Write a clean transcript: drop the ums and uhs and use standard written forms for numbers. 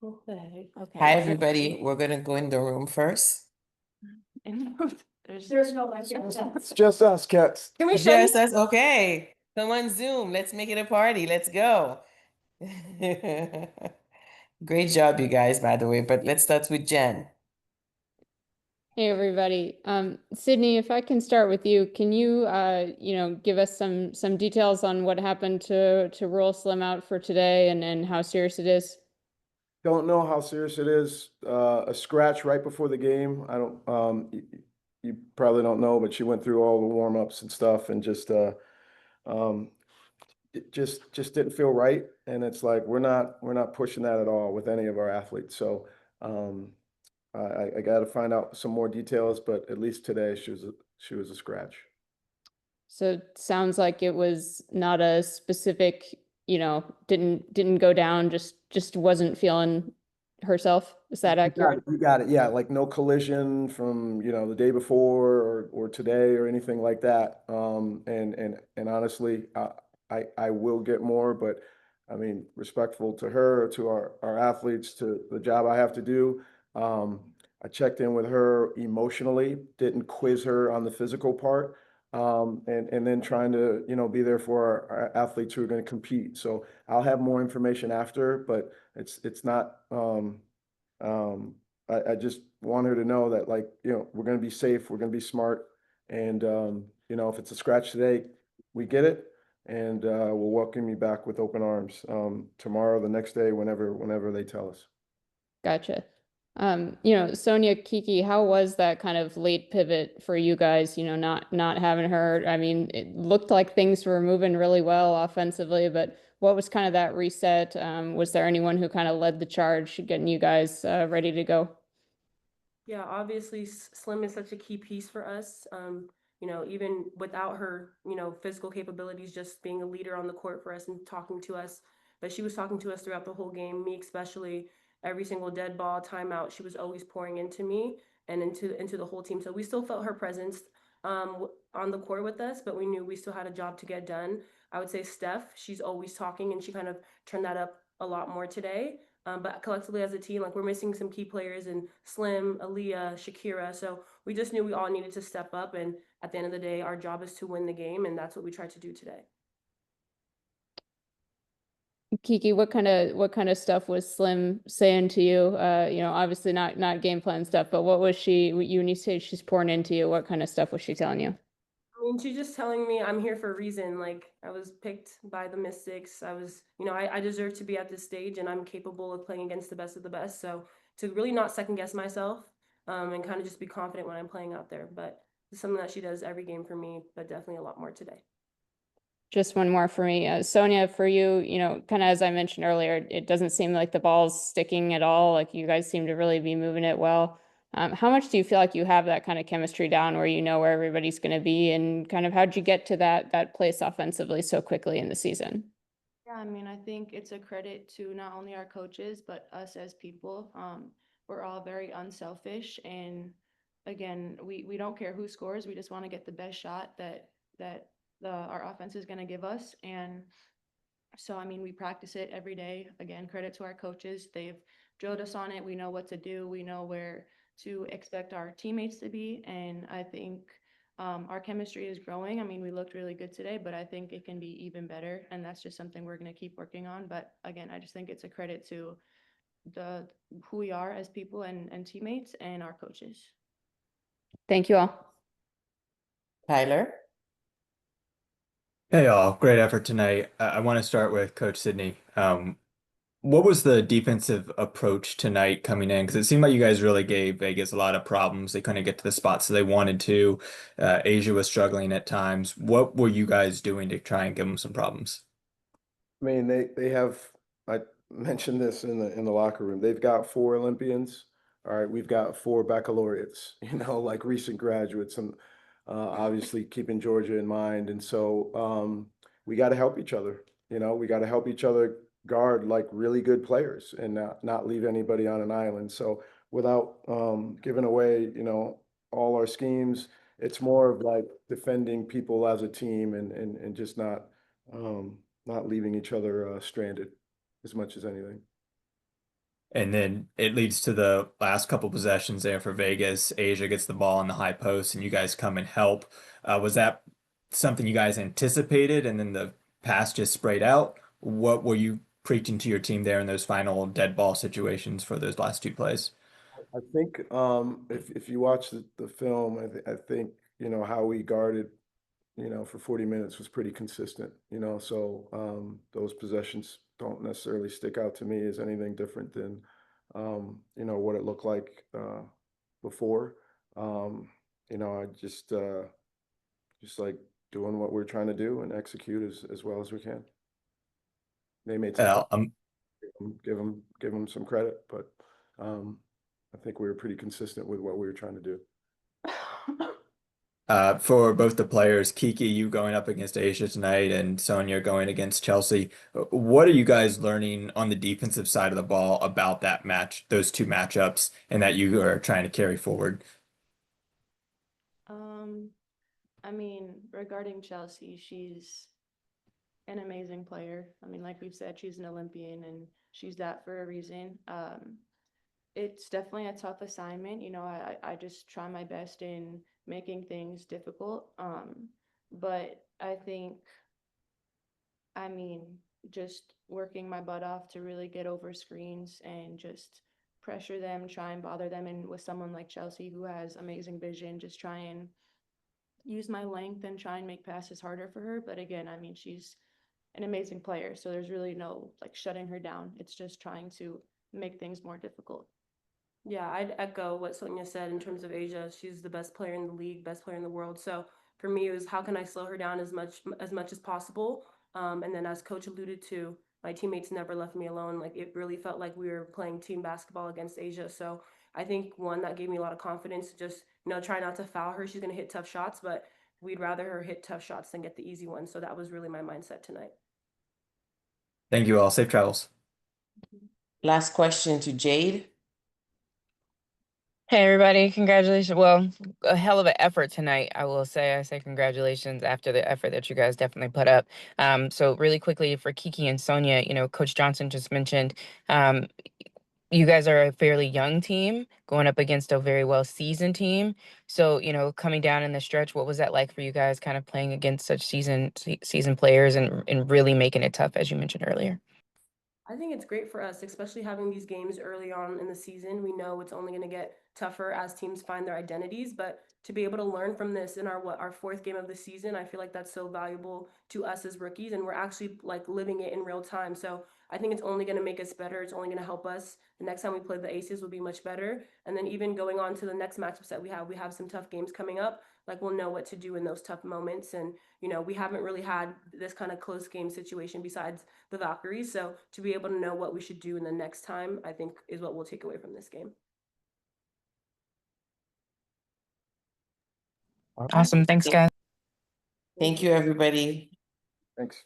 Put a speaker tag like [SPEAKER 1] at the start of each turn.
[SPEAKER 1] Okay.
[SPEAKER 2] Hi, everybody. We're going to go in the room first.
[SPEAKER 1] There's no like.
[SPEAKER 3] It's just us, cats.
[SPEAKER 1] Can we show
[SPEAKER 2] Yes,
[SPEAKER 1] you?
[SPEAKER 2] that's okay. Come on Zoom. Let's make it a party. Let's go. Great job, you guys, by the way. But let's start with Jen.
[SPEAKER 4] Hey everybody. Sydney, if I can start with you, can you give us some details on what happened to roll Slim out for today and how serious it is?
[SPEAKER 3] Don't know how serious it is. A scratch right before the game. I don't. You probably don't know, but she went through all the warm-ups and stuff, and um, it just didn't feel right. And it's like we're not pushing that at all with any of our athletes. So um, I got to find out some more details, but at least today she was a scratch.
[SPEAKER 4] So it sounds like it was not a specific, didn't go down, just wasn't feeling herself. Is that accurate?
[SPEAKER 3] You got it. Yeah, like no collision from, the day before or today or anything like that. And honestly, I will get more, but I mean, respectful to her, to our athletes, to the job I have to do. I checked in with her emotionally, didn't quiz her on the physical part. And then trying to, be there for our athletes who are going to compete. So I'll have more information after, but it's not um, I just want her to know that, like, we're going to be safe, we're going to be smart. And, if it's a scratch today, we get it. And we'll welcome you back with open arms tomorrow, the next day, whenever they tell us.
[SPEAKER 4] Gotcha. Sonia, Kiki, how was that kind of late pivot for you guys, not having her? I mean, it looked like things were moving really well offensively, but what was kind of that reset? Was there anyone who kind of led the charge getting you guys ready to go?
[SPEAKER 1] Yeah, obviously Slim is such a key piece for us. Even without her, physical capabilities, just being a leader on the court for us and talking to us. But she was talking to us throughout the whole game, me especially. Every single dead ball, timeout, she was always pouring into me and into the whole team. So we still felt her presence on the court with us, but we knew we still had a job to get done. I would say Steph, she's always talking, and she kind of turned that up a lot more today. But collectively as a team, like we're missing some key players in Slim, Aaliyah, Shakira. So we just knew we all needed to step up. And at the end of the day, our job is to win the game. And that's what we tried to do today.
[SPEAKER 4] Kiki, what kind of stuff was Slim saying to you? Obviously not game plan stuff, but what was when you say she's pouring into you, what kind of stuff was she telling you?
[SPEAKER 1] I mean, she's just telling me I'm here for a reason. Like I was picked by the Mystics. I deserve to be at this stage, and I'm capable of playing against the best of the best. So to really not second guess myself, and kind of just be confident when I'm playing out there. But it's something that she does every game for me, but definitely a lot more today.
[SPEAKER 4] Just one more for me. Sonia, for you, kind of as I mentioned earlier, it doesn't seem like the ball's sticking at all. Like you guys seem to really be moving it well. How much do you feel like you have that kind of chemistry down where you know where everybody's going to be, and kind of how'd you get to that place offensively so quickly in the season?
[SPEAKER 5] Yeah, I mean, I think it's a credit to not only our coaches, but us as people. We're all very unselfish, and again, we don't care who scores. We just want to get the best shot that our offense is going to give us. And so, I mean, we practice it every day. Again, credit to our coaches. They've drilled us on it. We know what to do. We know where to expect our teammates to be. And I think our chemistry is growing. I mean, we looked really good today, but I think it can be even better. And that's just something we're going to keep working on. But again, I just think it's a credit to who we are as people and teammates and our coaches.
[SPEAKER 4] Thank you all.
[SPEAKER 2] Tyler.
[SPEAKER 6] Hey y'all, great effort tonight. I want to start with Coach Sydney. What was the defensive approach tonight coming in? Because it seemed like you guys really gave Vegas a lot of problems. They couldn't get to the spots they wanted to. Asia was struggling at times. What were you guys doing to try and give them some problems?
[SPEAKER 3] I mean, they have. I mentioned this in the locker room. They've got 4 Olympians. All right, we've got 4 baccalaureates. Like recent graduates, and obviously keeping Georgia in mind. And so we got to help each other. We got to help each other guard like really good players and not leave anybody on an island. So without giving away, all our schemes, it's more of like defending people as a team and just not leaving each other stranded as much as anything.
[SPEAKER 6] And then it leads to the last couple possessions there for Vegas. Asia gets the ball in the high post, and you guys come and help. Was that something you guys anticipated, and then the pass just sprayed out? What were you preaching to your team there in those final dead ball situations for those last two plays?
[SPEAKER 3] I think if you watch the film, I think, you know, how we guarded, you know, for 40 minutes was pretty consistent, you know, so those possessions don't necessarily stick out to me as anything different than, you know, what it looked like before. You know, I just like doing what we're trying to do and execute as well as we can. They made some, give them some credit, but I think we were pretty consistent with what we were trying to do.
[SPEAKER 6] For both the players, Kiki, you going up against Asia tonight, and Sonia going against Chelsea. What are you guys learning on the defensive side of the ball about that match, those two matchups, and that you are trying to carry forward?
[SPEAKER 5] I mean, regarding Chelsea, she's an amazing player. I mean, like we've said, she's an Olympian and she's that for a reason. It's definitely a tough assignment. You know, I just try my best in making things difficult. But I think, I mean, just working my butt off to really get over screens and just pressure them, try and bother them. And with someone like Chelsea who has amazing vision, just try and use my length and try and make passes harder for her. But again, I mean, she's an amazing player, so there's really no like shutting her down. It's just trying to make things more difficult.
[SPEAKER 1] Yeah, I'd echo what Sonia said in terms of Asia. She's the best player in the league, best player in the world. So for me, it was how can I slow her down as much as possible. And then as Coach alluded to, my teammates never left me alone. Like it really felt like we were playing team basketball against Asia. So I think one that gave me a lot of confidence to just try not to foul her. She's gonna hit tough shots, but we'd rather her hit tough shots than get the easy ones. So that was really my mindset tonight.
[SPEAKER 6] Thank you all. Safe travels.
[SPEAKER 2] Last question to Jade.
[SPEAKER 7] Hey everybody, congratulations. Well, a hell of an effort tonight, I will say. I say congratulations after the effort that you guys definitely put up. So really quickly for Kiki and Sonia, Coach Johnson just mentioned you guys are a fairly young team going up against a very well-seasoned team. So, coming down in the stretch, what was that like for you guys kind of playing against such seasoned players and really making it tough, as you mentioned earlier?
[SPEAKER 1] I think it's great for us, especially having these games early on in the season. We know it's only going to get tougher as teams find their identities, but to be able to learn from this in our fourth game of the season, I feel like that's so valuable to us as rookies, and we're actually like living it in real time. So I think it's only going to make us better. It's only going to help us. The next time we play the Aces will be much better, and then even going on to the next matchups that we have some tough games coming up. Like we'll know what to do in those tough moments, and we haven't really had this kind of close game situation besides the Valkyries. So to be able to know what we should do in the next time, I think is what we'll take away from this game.
[SPEAKER 7] Awesome. Thanks, guys.
[SPEAKER 2] Thank you, everybody.
[SPEAKER 3] Thanks.